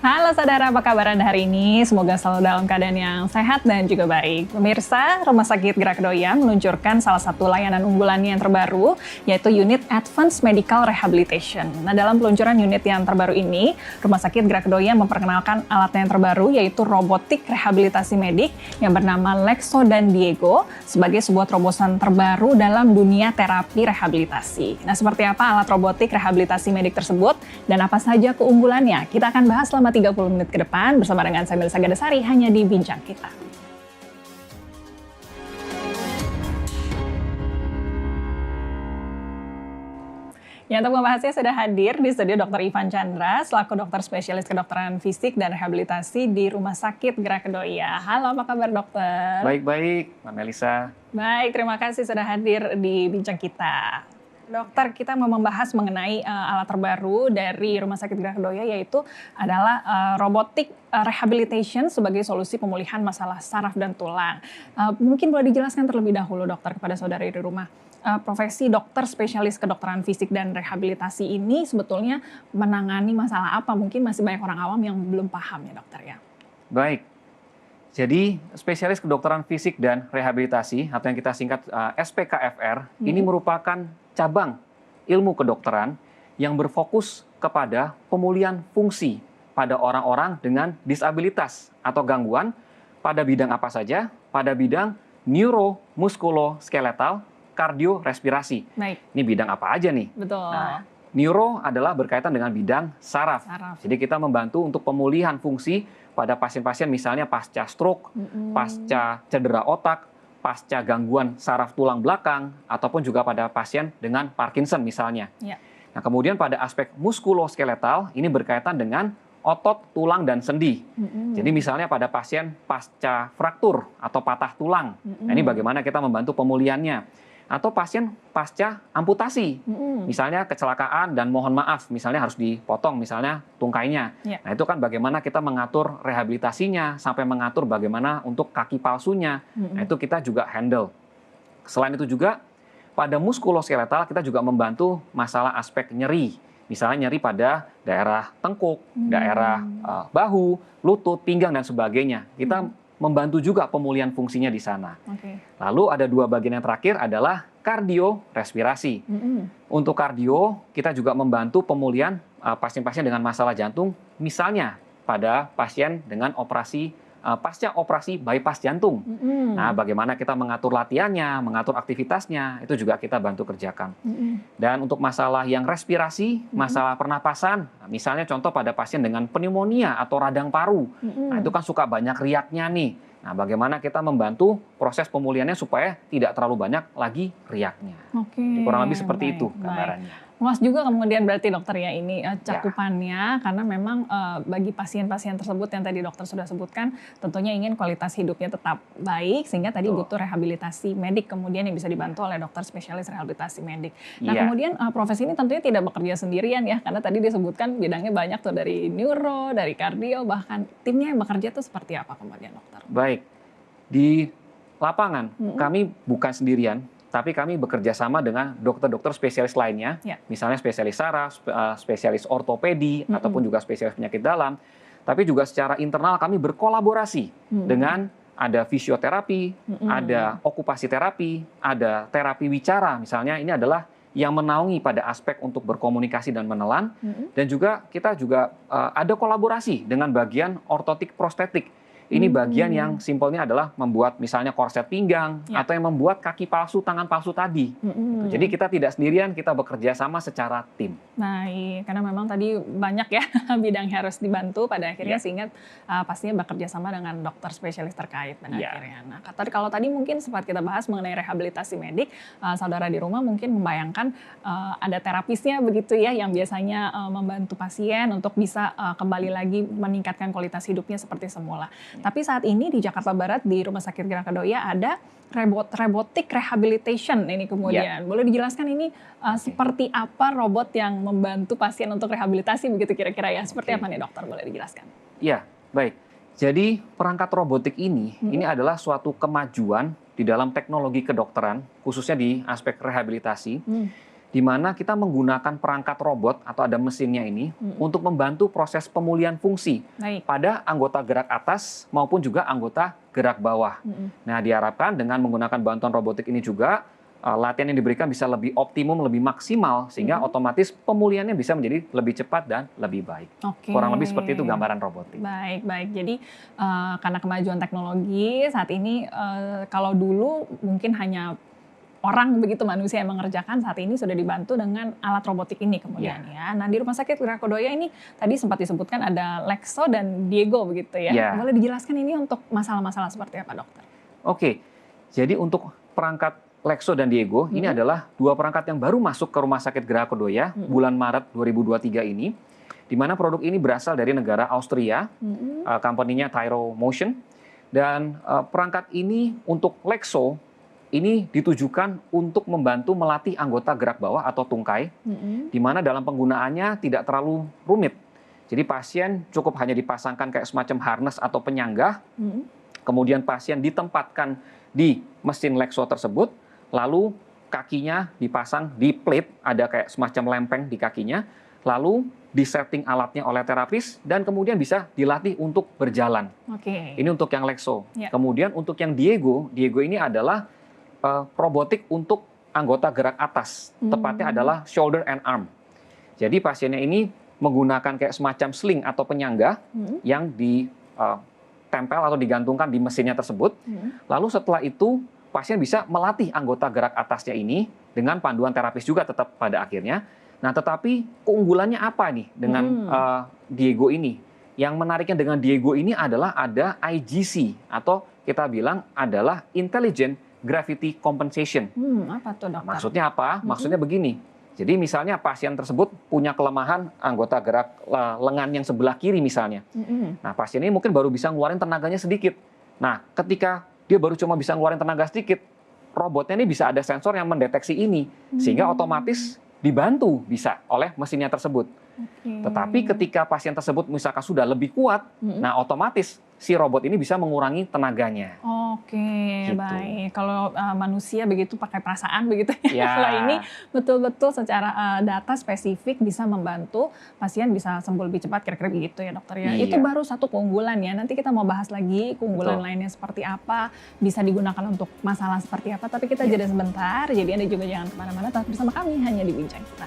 Halo saudara, apa kabar Anda hari ini? Semoga selalu dalam keadaan yang sehat dan juga baik. Pemirsa, Rumah Sakit Gerak Doyan meluncurkan salah satu layanan unggulannya yang terbaru, yaitu unit Advanced Medical Rehabilitation. Nah, dalam peluncuran unit yang terbaru ini, Rumah Sakit Gerak Doyan memperkenalkan alatnya yang terbaru, yaitu robotik rehabilitasi medik yang bernama Lexo dan Diego sebagai sebuah terobosan terbaru dalam dunia terapi rehabilitasi. Nah, seperti apa alat robotik rehabilitasi medik tersebut dan apa saja keunggulannya? Kita akan bahas selama 30 menit ke depan bersama dengan saya Melissa Gadesari hanya di Bincang Kita. Ya, untuk membahasnya sudah hadir di studio Dr. Ivan Chandra selaku dokter spesialis kedokteran fisik dan rehabilitasi di Rumah Sakit Gerak Doya. Halo, apa kabar dokter? Baik-baik, Mbak Melissa. Baik, terima kasih sudah hadir di Bincang Kita. Dokter, kita mau membahas mengenai alat terbaru dari Rumah Sakit Gerak Doya, yaitu adalah robotik rehabilitation sebagai solusi pemulihan masalah saraf dan tulang. Mungkin boleh dijelaskan terlebih dahulu dokter kepada saudara di rumah. Profesi dokter spesialis kedokteran fisik dan rehabilitasi ini sebetulnya menangani masalah apa? Mungkin masih banyak orang awam yang belum paham ya dokter ya. Baik, jadi spesialis kedokteran fisik dan rehabilitasi atau yang kita singkat SPKFR ini merupakan cabang ilmu kedokteran yang berfokus kepada pemulihan fungsi pada orang-orang dengan disabilitas atau gangguan pada bidang apa saja? Pada bidang neuro, muskuloskeletal, kardio, respirasi. Baik. Ini bidang apa aja nih? Betul. Nah, neuro adalah berkaitan dengan bidang saraf. Jadi kita membantu untuk pemulihan fungsi pada pasien-pasien misalnya pasca stroke, pasca cedera otak, pasca gangguan saraf tulang belakang, ataupun juga pada pasien dengan Parkinson misalnya. Ya. Nah, kemudian pada aspek muskuloskeletal, ini berkaitan dengan otot, tulang, dan sendi. Jadi misalnya pada pasien pasca fraktur atau patah tulang, nah, ini bagaimana kita membantu pemulihannya. Atau pasien pasca amputasi, misalnya kecelakaan dan mohon maaf, misalnya harus dipotong misalnya tungkainya. Ya. Nah itu kan bagaimana kita mengatur rehabilitasinya, sampai mengatur bagaimana untuk kaki palsunya. Nah itu kita juga handle. Selain itu juga pada muskuloskeletal kita juga membantu masalah aspek nyeri. Misalnya nyeri pada daerah tengkuk, daerah bahu, lutut, pinggang dan sebagainya. Kita membantu juga pemulihan fungsinya di sana. Lalu ada dua bagian yang terakhir adalah kardio respirasi. Untuk kardio kita juga membantu pemulihan pasien-pasien dengan masalah jantung, misalnya pada pasien dengan operasi pasca operasi bypass jantung. Nah, bagaimana kita mengatur latihannya, mengatur aktivitasnya, itu juga kita bantu kerjakan. Dan untuk masalah yang respirasi, masalah pernapasan, misalnya contoh pada pasien dengan pneumonia atau radang paru, nah itu kan suka banyak riaknya nih. Nah, bagaimana kita membantu proses pemulihannya supaya tidak terlalu banyak lagi riaknya. Kurang lebih seperti itu gambarannya. Luas juga kemudian berarti dokter ya ini cakupannya, karena memang bagi pasien-pasien tersebut yang tadi dokter sudah sebutkan tentunya ingin kualitas hidupnya tetap baik sehingga tadi butuh rehabilitasi medik kemudian yang bisa dibantu oleh dokter spesialis rehabilitasi medik. Nah kemudian profesi ini tentunya tidak bekerja sendirian ya, karena tadi disebutkan bidangnya banyak tuh dari neuro, dari kardio, bahkan timnya yang bekerja tuh seperti apa kemudian dokter? Baik, di lapangan kami bukan sendirian. Tapi kami bekerja sama dengan dokter-dokter spesialis lainnya, misalnya spesialis saraf, spesialis ortopedi, ataupun juga spesialis penyakit dalam. Tapi juga secara internal kami berkolaborasi dengan ada fisioterapi, ada okupasi terapi, ada terapi wicara. Misalnya ini adalah yang menaungi pada aspek untuk berkomunikasi dan menelan. Dan juga kita juga ada kolaborasi dengan bagian ortotik prostetik. Ini bagian yang simpelnya adalah membuat misalnya korset pinggang atau yang membuat kaki palsu, tangan palsu tadi. Jadi kita tidak sendirian, kita bekerja sama secara tim. Nah, karena memang tadi banyak ya bidang yang harus dibantu pada akhirnya sehingga pastinya bekerja sama dengan dokter spesialis terkait pada akhirnya. Nah, kalau tadi mungkin sempat kita bahas mengenai rehabilitasi medik, saudara di rumah mungkin membayangkan ada terapisnya begitu ya yang biasanya membantu pasien untuk bisa kembali lagi meningkatkan kualitas hidupnya seperti semula. Tapi saat ini di Jakarta Barat di Rumah Sakit Gerak Doya ada robotik rehabilitation ini kemudian. Boleh dijelaskan ini seperti apa robot yang membantu pasien untuk rehabilitasi begitu kira-kira ya? Seperti apa nih dokter? Boleh dijelaskan? Iya, baik. Jadi perangkat robotik ini adalah suatu kemajuan di dalam teknologi kedokteran, khususnya di aspek rehabilitasi, di mana kita menggunakan perangkat robot atau ada mesinnya ini untuk membantu proses pemulihan fungsi pada anggota gerak atas maupun juga anggota gerak bawah. Nah, diharapkan dengan menggunakan bantuan robotik ini juga latihan yang diberikan bisa lebih optimum, lebih maksimal, sehingga otomatis pemulihannya bisa menjadi lebih cepat dan lebih baik. Kurang lebih seperti itu gambaran robotik. Baik. Jadi karena kemajuan teknologi saat ini, kalau dulu mungkin hanya orang begitu manusia yang mengerjakan, saat ini sudah dibantu dengan alat robotik ini kemudian ya. Nah, di Rumah Sakit Gracodoya ini tadi sempat disebutkan ada Lexo dan Diego begitu ya. Boleh dijelaskan ini untuk masalah-masalah seperti apa, dokter? Oke, jadi untuk perangkat Lexo dan Diego ini adalah dua perangkat yang baru masuk ke Rumah Sakit Gracodoya bulan Maret 2023 ini, di mana produk ini berasal dari negara Austria, company-nya Tyro Motion, dan perangkat ini untuk Lexo ini ditujukan untuk membantu melatih anggota gerak bawah atau tungkai, di mana dalam penggunaannya tidak terlalu rumit. Jadi pasien cukup hanya dipasangkan kayak semacam harness atau penyangga, kemudian pasien ditempatkan di mesin Lexo tersebut, lalu kakinya dipasang di plate, ada kayak semacam lempeng di kakinya, lalu disetting alatnya oleh terapis, dan kemudian bisa dilatih untuk berjalan. Ini untuk yang Lexo. Kemudian untuk yang Diego ini adalah robotik untuk anggota gerak atas, tepatnya adalah shoulder and arm. Jadi pasiennya ini menggunakan kayak semacam sling atau penyangga yang ditempel atau digantungkan di mesinnya tersebut. Lalu setelah itu pasien bisa melatih anggota gerak atasnya ini dengan panduan terapis juga tetap pada akhirnya. Nah, tetapi keunggulannya apa nih dengan Diego ini? Yang menariknya dengan Diego ini adalah ada IGC atau kita bilang adalah Intelligent Gravity Compensation. Apa tuh, dokter? Maksudnya apa? Maksudnya begini. Jadi misalnya pasien tersebut punya kelemahan anggota gerak lengan yang sebelah kiri misalnya. Nah, pasien ini mungkin baru bisa ngeluarin tenaganya sedikit. Nah, ketika dia baru cuma bisa ngeluarin tenaga sedikit, robotnya ini bisa ada sensor yang mendeteksi ini, sehingga otomatis dibantu bisa oleh mesinnya tersebut. Tetapi ketika pasien tersebut misalkan sudah lebih kuat, nah otomatis si robot ini bisa mengurangi tenaganya. Gitu. Baik. Kalau manusia begitu pakai perasaan begitu ya. Kalau ini betul-betul secara data spesifik bisa membantu pasien bisa sembuh lebih cepat, kira-kira begitu ya, dokter ya. Itu baru satu keunggulan ya. Nanti kita mau bahas lagi keunggulan lainnya seperti apa, bisa digunakan untuk masalah seperti apa. Tapi kita jeda sebentar. Jadi Anda juga jangan kemana-mana, tetap bersama kami hanya di Bincang Kita.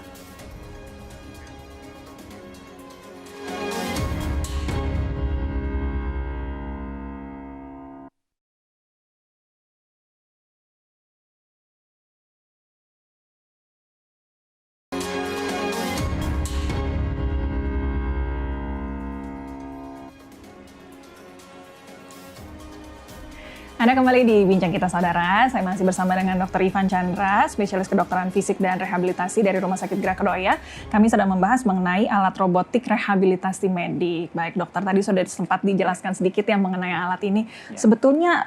Anda kembali di Bincang Kita, saudara. Saya masih bersama dengan Dr. Ivan Chandra, spesialis kedokteran fisik dan rehabilitasi dari Rumah Sakit Gracodoya. Kami sedang membahas mengenai alat robotik rehabilitasi medik. Baik, dokter, tadi sudah sempat dijelaskan sedikit yang mengenai alat ini. Sebetulnya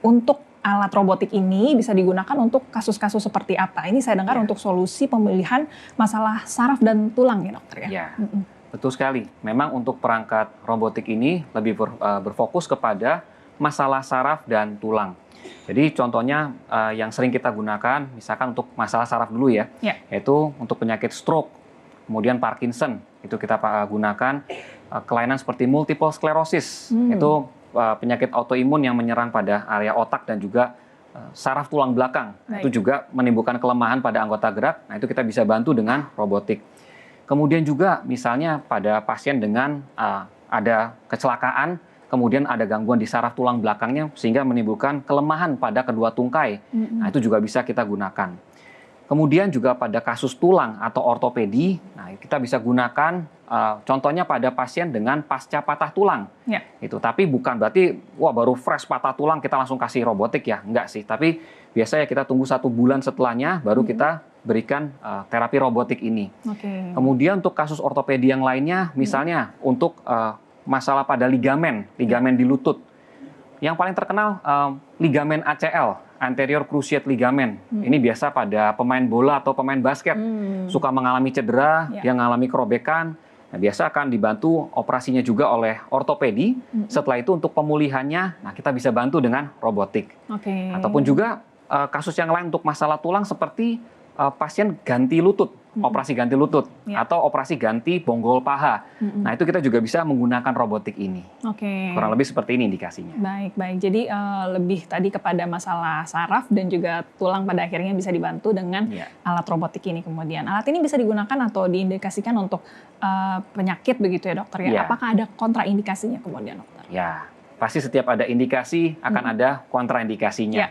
untuk alat robotik ini bisa digunakan untuk kasus-kasus seperti apa? Ini saya dengar untuk solusi pemulihan masalah saraf dan tulang ya, dokter ya? Betul sekali. Memang untuk perangkat robotik ini lebih berfokus kepada masalah saraf dan tulang. Jadi contohnya yang sering kita gunakan, misalkan untuk masalah saraf dulu ya, yaitu untuk penyakit stroke, kemudian Parkinson, itu kita gunakan kelainan seperti multiple sclerosis, itu penyakit autoimun yang menyerang pada area otak dan juga saraf tulang belakang. Itu juga menimbulkan kelemahan pada anggota gerak, nah itu kita bisa bantu dengan robotik. Kemudian juga misalnya pada pasien dengan ada kecelakaan, kemudian ada gangguan di saraf tulang belakangnya sehingga menimbulkan kelemahan pada kedua tungkai. Nah, itu juga bisa kita gunakan. Kemudian juga pada kasus tulang atau ortopedi, nah kita bisa gunakan contohnya pada pasien dengan pasca patah tulang. Itu, tapi bukan berarti baru fresh patah tulang kita langsung kasih robotik ya, enggak sih. Tapi biasanya kita tunggu 1 bulan setelahnya baru kita berikan terapi robotik ini. Kemudian untuk kasus ortopedi yang lainnya, misalnya untuk masalah pada ligamen di lutut. Yang paling terkenal ligamen ACL, anterior cruciate ligament. Ini biasa pada pemain bola atau pemain basket. Suka mengalami cedera, yang mengalami kerobekan. Nah, biasa akan dibantu operasinya juga oleh ortopedi. Setelah itu untuk pemulihannya, nah kita bisa bantu dengan robotik. Ataupun juga kasus yang lain untuk masalah tulang seperti pasien ganti lutut, operasi ganti lutut, atau operasi ganti bonggol paha. Nah, itu kita juga bisa menggunakan robotik ini. Kurang lebih seperti ini indikasinya. Baik. Jadi lebih tadi kepada masalah saraf dan juga tulang pada akhirnya bisa dibantu dengan alat robotik ini kemudian. Alat ini bisa digunakan atau diindikasikan untuk penyakit begitu ya dokter ya? Apakah ada kontraindikasinya kemudian dokter? Ya, pasti setiap ada indikasi akan ada kontraindikasinya.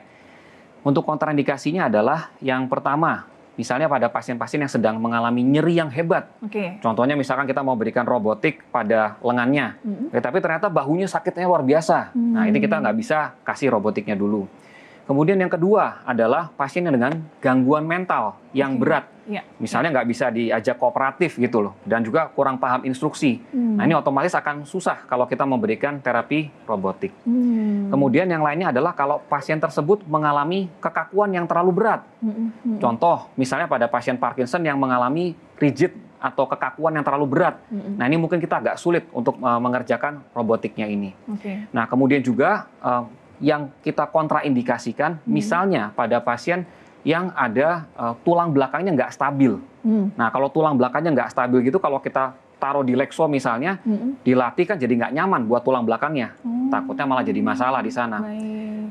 Untuk kontraindikasinya adalah yang pertama, misalnya pada pasien-pasien yang sedang mengalami nyeri yang hebat. Contohnya misalkan kita mau berikan robotik pada lengannya, tapi ternyata bahunya sakitnya luar biasa. Nah, ini kita nggak bisa kasih robotiknya dulu. Kemudian yang kedua adalah pasien yang dengan gangguan mental yang berat. Misalnya nggak bisa diajak kooperatif gitu loh, dan juga kurang paham instruksi. Nah, ini otomatis akan susah kalau kita memberikan terapi robotik. Kemudian yang lainnya adalah kalau pasien tersebut mengalami kekakuan yang terlalu berat. Contoh, misalnya pada pasien Parkinson yang mengalami rigid atau kekakuan yang terlalu berat. Nah, ini mungkin kita agak sulit untuk mengerjakan robotiknya ini. Nah, kemudian juga yang kita kontraindikasikan, misalnya pada pasien yang ada tulang belakangnya nggak stabil. Nah, kalau tulang belakangnya nggak stabil gitu, kalau kita taruh di lekso misalnya, dilatih kan jadi nggak nyaman buat tulang belakangnya. Takutnya malah jadi masalah di sana.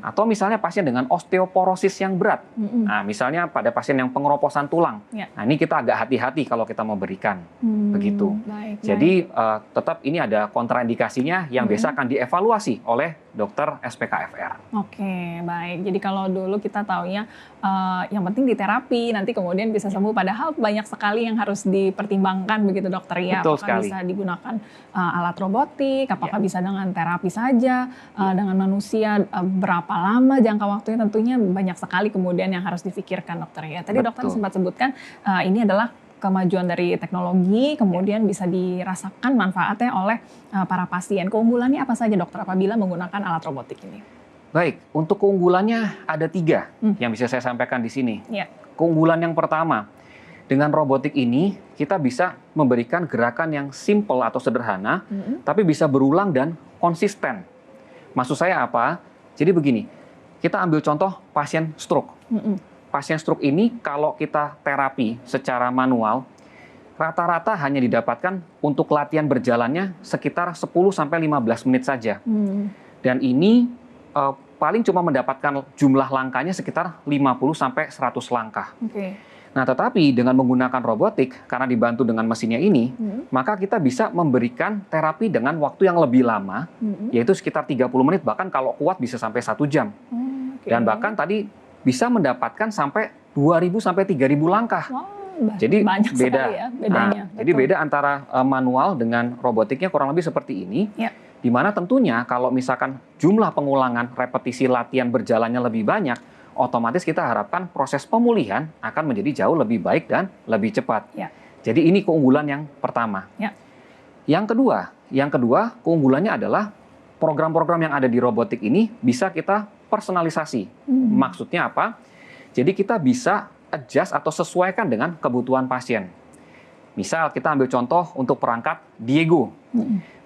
Atau misalnya pasien dengan osteoporosis yang berat. Nah, misalnya pada pasien yang pengeroposan tulang. Nah, ini kita agak hati-hati kalau kita mau berikan. Begitu. Jadi tetap ini ada kontraindikasinya yang biasa akan dievaluasi oleh dokter SPKFR. Oke, baik. Jadi kalau dulu kita taunya yang penting di terapi, nanti kemudian bisa sembuh. Padahal banyak sekali yang harus dipertimbangkan begitu dokter ya. Betul apakah sekali. Bisa digunakan alat robotik, apakah bisa dengan terapi saja, dengan manusia berapa lama jangka waktunya, tentunya banyak sekali kemudian yang harus difikirkan dokter ya. Tadi dokter sempat sebutkan ini adalah kemajuan dari teknologi, kemudian bisa dirasakan manfaatnya oleh para pasien. Keunggulannya apa saja dokter apabila menggunakan alat robotik ini? Baik, untuk keunggulannya ada 3 yang bisa saya sampaikan di sini. Keunggulan yang pertama, dengan robotik ini kita bisa memberikan gerakan yang simple atau sederhana, tapi bisa berulang dan konsisten. Maksud saya apa? Jadi begini, kita ambil contoh pasien stroke. Pasien stroke ini kalau kita terapi secara manual, rata-rata hanya didapatkan untuk latihan berjalannya sekitar 10-15 menit saja. Dan ini paling cuma mendapatkan jumlah langkahnya sekitar 50-100 langkah. Nah, tetapi dengan menggunakan robotik, karena dibantu dengan mesinnya ini, maka kita bisa memberikan terapi dengan waktu yang lebih lama, yaitu sekitar 30 menit, bahkan kalau kuat bisa sampai 1 jam. Dan bahkan tadi bisa mendapatkan sampai 2.000-3.000 langkah. Jadi banyak beda. Ya bedanya. Jadi beda antara manual dengan robotiknya kurang lebih seperti ini. Di mana tentunya kalau misalkan jumlah pengulangan repetisi latihan berjalannya lebih banyak, otomatis kita harapkan proses pemulihan akan menjadi jauh lebih baik dan lebih cepat. Jadi ini keunggulan yang pertama. Yang kedua keunggulannya adalah program-program yang ada di robotik ini bisa kita personalisasi. Maksudnya apa? Jadi kita bisa adjust atau sesuaikan dengan kebutuhan pasien. Misal kita ambil contoh untuk perangkat Diego.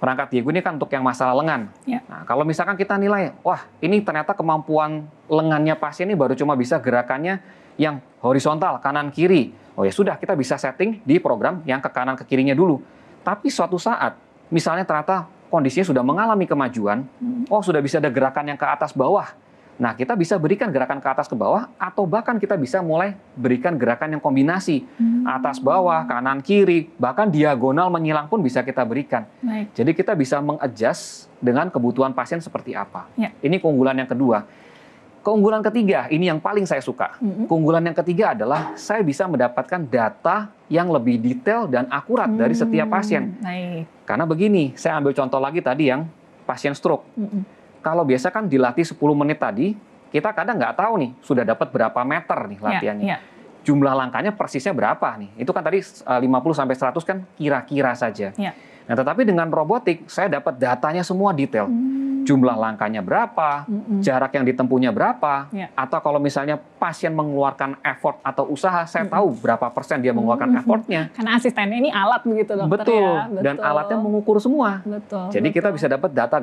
Perangkat Diego ini kan untuk yang masalah lengan. Nah, kalau misalkan kita nilai, wah ini ternyata kemampuan lengannya pasien ini baru cuma bisa gerakannya yang horizontal, kanan kiri. Oh ya sudah, kita bisa setting di program yang ke kanan ke kirinya dulu. Tapi suatu saat, misalnya ternyata kondisinya sudah mengalami kemajuan, oh sudah bisa ada gerakan yang ke atas bawah. Nah, kita bisa berikan gerakan ke atas ke bawah, atau bahkan kita bisa mulai berikan gerakan yang kombinasi. Atas bawah, kanan kiri, bahkan diagonal menyilang pun bisa kita berikan. Jadi kita bisa mengadjust dengan kebutuhan pasien seperti apa. Ini keunggulan yang kedua. Keunggulan ketiga, ini yang paling saya suka. Keunggulan yang ketiga adalah saya bisa mendapatkan data yang lebih detail dan akurat dari setiap pasien. Karena begini, saya ambil contoh lagi tadi yang pasien stroke. Kalau biasa kan dilatih 10 menit tadi, kita kadang nggak tahu nih sudah dapat berapa meter nih latihannya. Jumlah langkahnya persisnya berapa nih. Itu kan tadi 50-100 kan kira-kira saja. Nah, tetapi dengan robotik saya dapat datanya semua detail. Jumlah langkahnya berapa, jarak yang ditempuhnya berapa, atau kalau misalnya pasien mengeluarkan effort atau usaha, saya tahu berapa persen dia mengeluarkan effortnya. Karena asistennya ini alat begitu dokter. Betul. Dan alatnya mengukur semua. Jadi kita bisa dapat data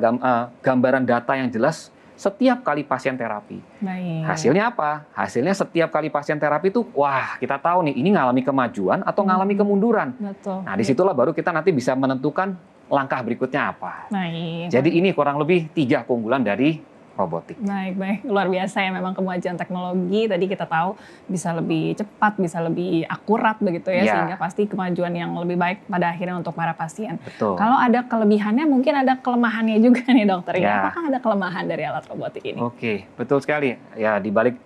gambaran data yang jelas setiap kali pasien terapi. Baik. Hasilnya apa? Hasilnya setiap kali pasien terapi itu, wah kita tahu nih ini ngalami kemajuan atau ngalami kemunduran. Betul. Nah disitulah baru kita nanti bisa menentukan langkah berikutnya apa. Baik. Jadi ini kurang lebih 3 keunggulan dari robotik. Baik. Luar biasa ya memang kemajuan teknologi. Tadi kita tahu bisa lebih cepat, bisa lebih akurat begitu ya. Sehingga pasti kemajuan yang lebih baik pada akhirnya untuk para pasien. Betul. Kalau ada kelebihannya mungkin ada kelemahannya juga nih dokter. Ya. Apakah ada kelemahan dari alat robotik ini? Oke, betul sekali. Ya di balik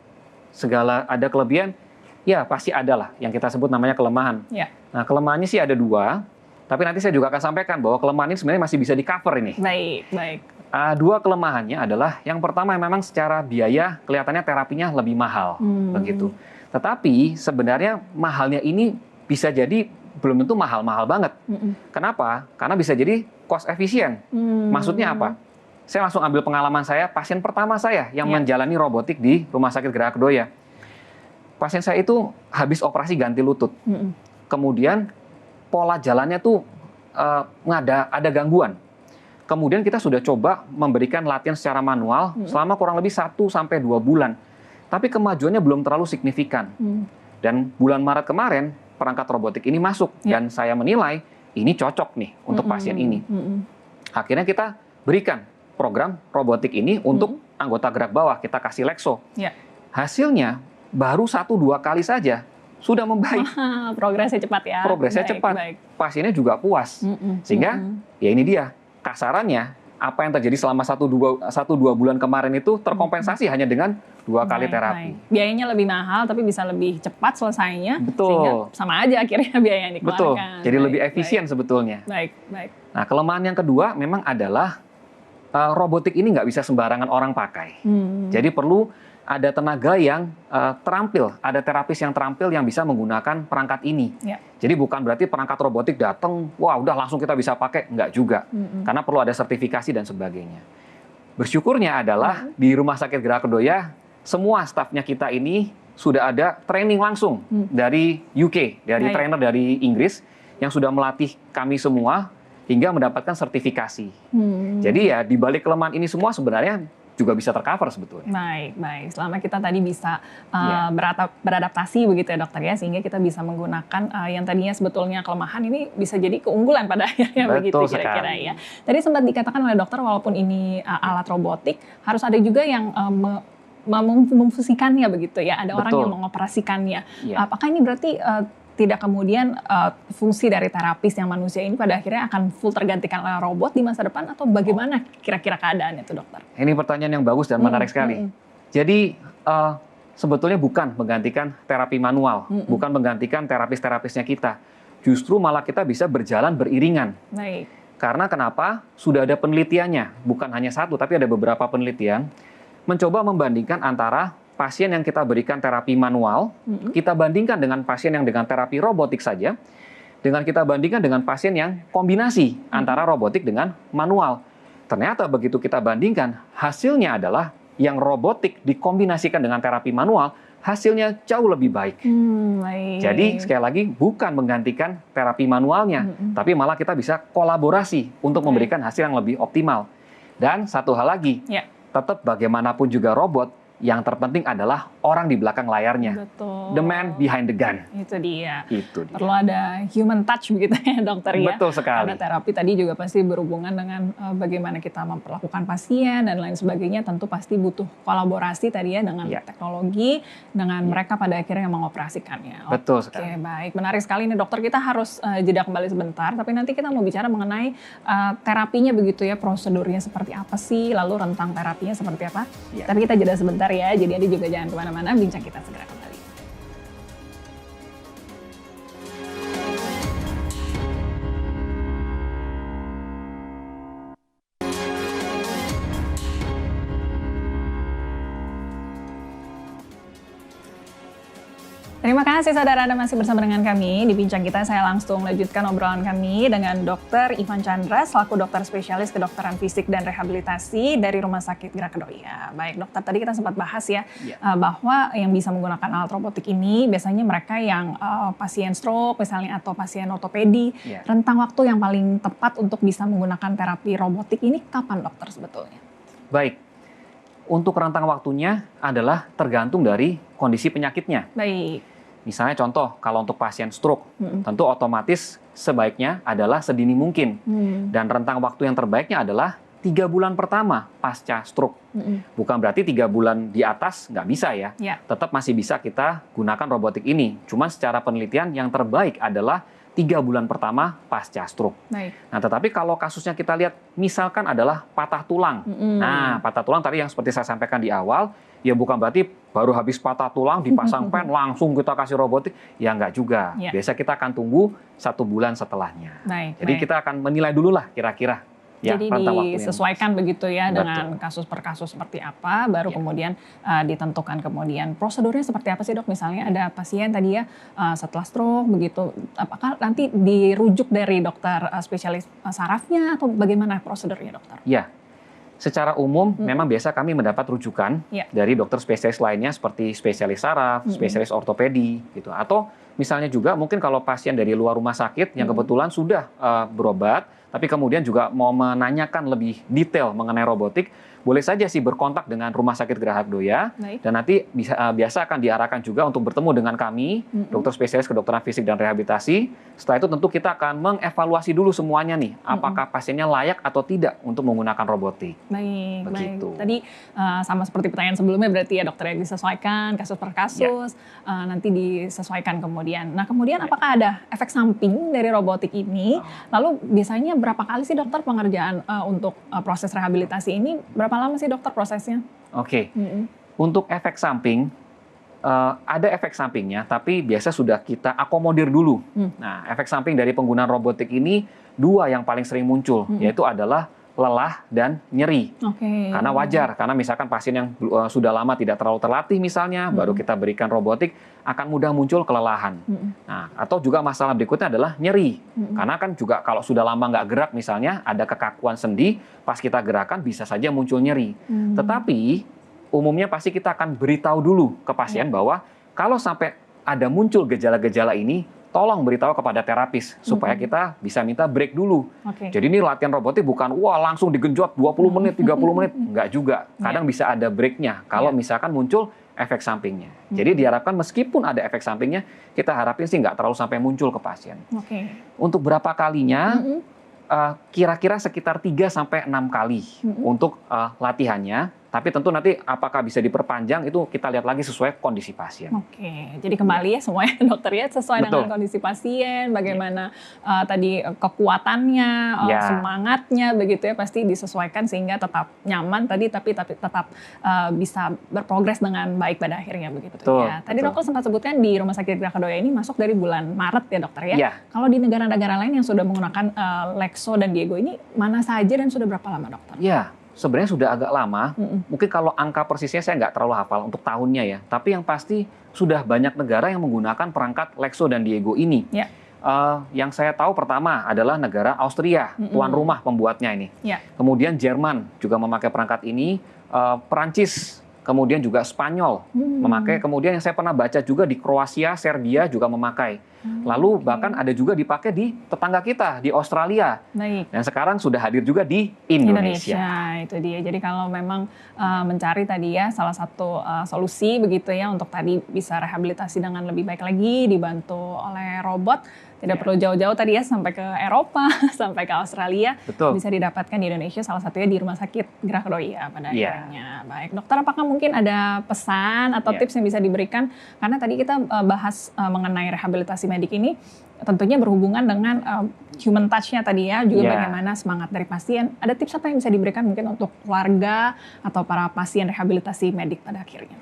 segala ada kelebihan, ya pasti ada lah yang kita sebut namanya kelemahan. Ya. Nah kelemahannya sih ada 2. Tapi nanti saya juga akan sampaikan bahwa kelemahan ini sebenarnya masih bisa di-cover ini. Baik. 2 kelemahannya adalah yang pertama memang secara biaya kelihatannya terapinya lebih mahal, begitu. Tetapi sebenarnya mahalnya ini bisa jadi belum tentu mahal-mahal banget. Kenapa? Karena bisa jadi cost efisien. Maksudnya apa? Saya langsung ambil pengalaman saya, pasien pertama saya yang menjalani robotik di Rumah Sakit Gerah Kedoya. Pasien saya itu habis operasi ganti lutut. Kemudian pola jalannya tuh ada gangguan. Kemudian kita sudah coba memberikan latihan secara manual selama kurang lebih 1-2 bulan. Tapi kemajuannya belum terlalu signifikan. Dan bulan Maret kemarin perangkat robotik ini masuk. Dan saya menilai ini cocok nih untuk pasien ini. Akhirnya kita berikan program robotik ini untuk anggota gerak bawah. Kita kasih Lexo. Hasilnya baru 1-2 kali saja sudah membaik. Progresnya cepat ya. Progresnya cepat. Pasiennya juga puas. Sehingga ya ini dia. Kasarannya, apa yang terjadi selama 1-2 bulan kemarin itu terkompensasi hanya dengan 2 kali terapi. Biayanya lebih mahal, tapi bisa lebih cepat selesainya. Betul. Sehingga sama aja akhirnya biaya yang dikeluarkan. Betul, jadi lebih efisien sebetulnya. Baik. Nah, kelemahan yang kedua memang adalah robotik ini nggak bisa sembarangan orang pakai. Jadi perlu ada tenaga yang terampil, ada terapis yang terampil yang bisa menggunakan perangkat ini. Jadi bukan berarti perangkat robotik datang, wah udah langsung kita bisa pakai, nggak juga. Karena perlu ada sertifikasi dan sebagainya. Bersyukurnya adalah di Rumah Sakit Gerah Kedoya, semua stafnya kita ini sudah ada training langsung dari UK, dari trainer dari Inggris, yang sudah melatih kami semua hingga mendapatkan sertifikasi. Jadi ya di balik kelemahan ini semua sebenarnya juga bisa tercover sebetulnya. Baik. Selama kita tadi bisa beradaptasi begitu ya dokter ya, sehingga kita bisa menggunakan yang tadinya sebetulnya kelemahan ini bisa jadi keunggulan pada akhirnya. Betul begitu kira-kira ya. Tadi sempat dikatakan oleh dokter walaupun ini alat robotik harus ada juga yang memfungsikannya begitu ya. Ada orang yang mengoperasikannya. Apakah ini berarti tidak kemudian fungsi dari terapis yang manusia ini pada akhirnya akan full tergantikan oleh robot di masa depan atau bagaimana kira-kira keadaannya itu dokter? Ini pertanyaan yang bagus dan menarik sekali. Jadi sebetulnya bukan menggantikan terapi manual, bukan menggantikan terapis-terapisnya kita. Justru malah kita bisa berjalan beriringan. Baik. Karena kenapa? Sudah ada penelitiannya, bukan hanya satu tapi ada beberapa penelitian mencoba membandingkan antara pasien yang kita berikan terapi manual, kita bandingkan dengan pasien yang dengan terapi robotik saja, dengan kita bandingkan dengan pasien yang kombinasi antara robotik dengan manual. Ternyata begitu kita bandingkan, hasilnya adalah yang robotik dikombinasikan dengan terapi manual, hasilnya jauh lebih baik. Jadi sekali lagi bukan menggantikan terapi manualnya, tapi malah kita bisa kolaborasi untuk memberikan hasil yang lebih optimal. Dan satu hal lagi, tetap bagaimanapun juga robot, yang terpenting adalah orang di belakang layarnya. Betul. The man behind the gun. Itu dia. Perlu ada human touch begitu ya dokter ya. Betul sekali. Karena terapi tadi juga pasti berhubungan dengan bagaimana kita memperlakukan pasien dan lain sebagainya. Tentu pasti butuh kolaborasi tadi ya dengan teknologi, dengan mereka pada akhirnya yang mengoperasikannya. Betul sekali. Oke, baik. Menarik sekali nih dokter. Kita harus jeda kembali sebentar. Tapi nanti kita mau bicara mengenai terapinya begitu ya. Prosedurnya seperti apa sih. Lalu rentang terapinya seperti apa. Tapi kita jeda sebentar ya, jadi Anda juga jangan kemana-mana, bincang kita segera kembali. Terima kasih saudara Anda masih bersama dengan kami. Di bincang kita saya langsung lanjutkan obrolan kami dengan Dr. Ivan Chandra selaku dokter spesialis kedokteran fisik dan rehabilitasi dari Rumah Sakit Gerah Kedoya. Baik dokter, tadi kita sempat bahas ya bahwa yang bisa menggunakan alat robotik ini biasanya mereka yang pasien stroke misalnya atau pasien ortopedi. Rentang waktu yang paling tepat untuk bisa menggunakan terapi robotik ini kapan dokter sebetulnya? Baik. Untuk rentang waktunya adalah tergantung dari kondisi penyakitnya. Baik. Misalnya contoh, kalau untuk pasien stroke, tentu otomatis sebaiknya adalah sedini mungkin. Dan rentang waktu yang terbaiknya adalah 3 bulan pertama pasca stroke. Bukan berarti 3 bulan di atas nggak bisa ya. Tetap masih bisa kita gunakan robotik ini. Cuman secara penelitian yang terbaik adalah 3 bulan pertama pasca stroke. Baik. Nah, tetapi kalau kasusnya kita lihat, misalkan adalah patah tulang. Nah, patah tulang tadi yang seperti saya sampaikan di awal, ya bukan berarti baru habis patah tulang dipasang pen langsung kita kasih robotik. Ya nggak juga. Biasa kita akan tunggu 1 bulan setelahnya. Jadi kita akan menilai dulu lah kira-kira. Ya, jadi disesuaikan begitu ya dengan kasus per kasus seperti apa, baru kemudian ditentukan kemudian prosedurnya seperti apa sih dok? Misalnya ada pasien tadi ya setelah stroke begitu, apakah nanti dirujuk dari dokter spesialis sarafnya atau bagaimana prosedurnya dokter? Ya, secara umum memang biasa kami mendapat rujukan dari dokter spesialis lainnya seperti spesialis saraf, spesialis ortopedi gitu, atau misalnya juga mungkin kalau pasien dari luar rumah sakit yang kebetulan sudah berobat, tapi kemudian juga mau menanyakan lebih detail mengenai robotik, boleh saja sih berkontak dengan Rumah Sakit Gerahak-Doya, dan nanti biasa akan diarahkan juga untuk bertemu dengan kami, dokter spesialis kedokteran fisik dan rehabilitasi. Setelah itu tentu kita akan mengevaluasi dulu semuanya nih, apakah pasiennya layak atau tidak untuk menggunakan robotik. Baik. Tadi sama seperti pertanyaan sebelumnya berarti ya dokter, yang disesuaikan kasus per kasus, nanti disesuaikan kemudian. Nah kemudian apakah ada efek samping dari robotik ini? Lalu biasanya berapa kali sih dokter pengerjaan untuk proses rehabilitasi ini? Berapa lama sih dokter prosesnya? Oke. Untuk efek samping, ada efek sampingnya, tapi biasa sudah kita akomodir dulu. Nah, efek samping dari penggunaan robotik ini 2 yang paling sering muncul, yaitu adalah lelah dan nyeri. Karena wajar, karena misalkan pasien yang sudah lama tidak terlalu terlatih misalnya, baru kita berikan robotik, akan mudah muncul kelelahan. Nah, atau juga masalah berikutnya adalah nyeri. Karena kan juga kalau sudah lama nggak gerak misalnya, ada kekakuan sendi, pas kita gerakan bisa saja muncul nyeri. Tetapi umumnya pasti kita akan beritahu dulu ke pasien bahwa kalau sampai ada muncul gejala-gejala ini, tolong beritahu kepada terapis supaya kita bisa minta break dulu. Jadi ini latihan robotik bukan langsung digenjot 20 menit, 30 menit. Enggak juga. Kadang bisa ada breaknya kalau misalkan muncul efek sampingnya. Jadi diharapkan meskipun ada efek sampingnya, kita harapin sih nggak terlalu sampai muncul ke pasien. Untuk berapa kalinya, kira-kira sekitar 3-6 kali untuk latihannya. Tapi tentu nanti apakah bisa diperpanjang itu kita lihat lagi sesuai kondisi pasien. Jadi kembali ya semuanya dokter ya sesuai dengan kondisi pasien, bagaimana tadi kekuatannya, semangatnya begitu ya, pasti disesuaikan sehingga tetap nyaman tadi tapi tetap bisa berprogres dengan baik pada akhirnya begitu ya. Tadi dokter sempat sebutkan di Rumah Sakit Gerahak-Doya ini masuk dari bulan Maret ya dokter ya. Kalau di negara-negara lain yang sudah menggunakan Lexo dan Diego ini mana saja dan sudah berapa lama dokter? Sebenarnya sudah agak lama, mungkin kalau angka persisnya saya nggak terlalu hafal untuk tahunnya ya, tapi yang pasti sudah banyak negara yang menggunakan perangkat Lexo dan Diego ini. Yang saya tahu pertama adalah negara Austria, tuan rumah pembuatnya ini. Kemudian Jerman juga memakai perangkat ini, Perancis, kemudian juga Spanyol memakai, kemudian yang saya pernah baca juga di Kroasia, Serbia juga memakai. Lalu bahkan ada juga dipakai di tetangga kita, di Australia. Dan sekarang sudah hadir juga di Indonesia. Itu dia. Jadi kalau memang mencari tadi ya salah satu solusi begitu ya untuk tadi bisa rehabilitasi dengan lebih baik lagi, dibantu oleh robot, tidak perlu jauh-jauh tadi ya sampai ke Eropa, sampai ke Australia, bisa didapatkan di Indonesia, salah satunya di Rumah Sakit Gerahak-Doya pada akhirnya. Baik dokter, apakah mungkin ada pesan atau tips yang bisa diberikan? Karena tadi kita bahas mengenai rehabilitasi medik ini tentunya berhubungan dengan human touch-nya tadi ya, juga bagaimana semangat dari pasien. Ada tips apa yang bisa diberikan mungkin untuk keluarga atau para pasien rehabilitasi medik pada akhirnya?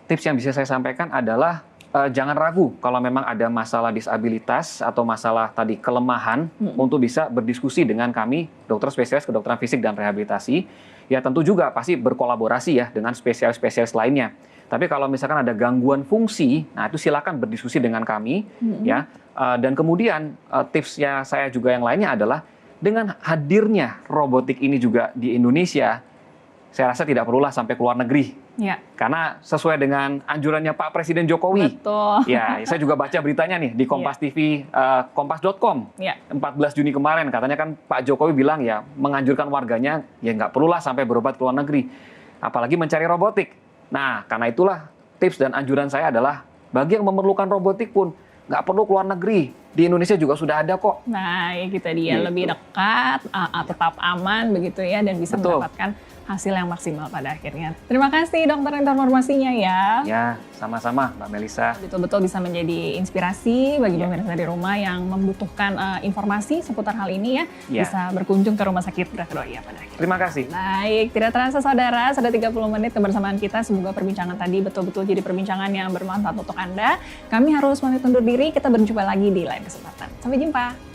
Tips yang bisa saya sampaikan adalah jangan ragu kalau memang ada masalah disabilitas atau masalah tadi kelemahan untuk bisa berdiskusi dengan kami, dokter spesialis kedokteran fisik dan rehabilitasi. Ya tentu juga pasti berkolaborasi ya dengan spesialis-spesialis lainnya. Tapi kalau misalkan ada gangguan fungsi, nah itu silakan berdiskusi dengan kami ya. Dan kemudian tipsnya saya juga yang lainnya adalah dengan hadirnya robotik ini juga di Indonesia, saya rasa tidak perlulah sampai ke luar negeri. Karena sesuai dengan anjurannya Pak Presiden Jokowi. Saya juga baca beritanya nih di Kompas TV, kompas.com, 14 Juni kemarin. Katanya kan Pak Jokowi bilang ya menganjurkan warganya ya nggak perlulah sampai berobat ke luar negeri. apalagi mencari robotik. Nah, karena itulah tips dan anjuran saya adalah bagi yang memerlukan robotik pun nggak perlu keluar negeri. Di Indonesia juga sudah ada kok. Nah, ya kita dia Gitu. lebih dekat, tetap aman begitu ya, dan bisa Betul. mendapatkan hasil yang maksimal pada akhirnya. Terima kasih dokter informasinya ya. Ya, sama-sama Mbak Melisa. Betul-betul bisa menjadi inspirasi bagi pemirsa di rumah yang membutuhkan informasi seputar hal ini ya. Ya. Bisa berkunjung ke Rumah Sakit Dr. Roya pada akhirnya. Terima kasih. Baik, tidak terasa saudara, sudah 30 menit kebersamaan kita. Semoga perbincangan tadi betul-betul jadi perbincangan yang bermanfaat untuk Anda. Kami harus pamit undur diri, kita berjumpa lagi di lain kesempatan. Sampai jumpa.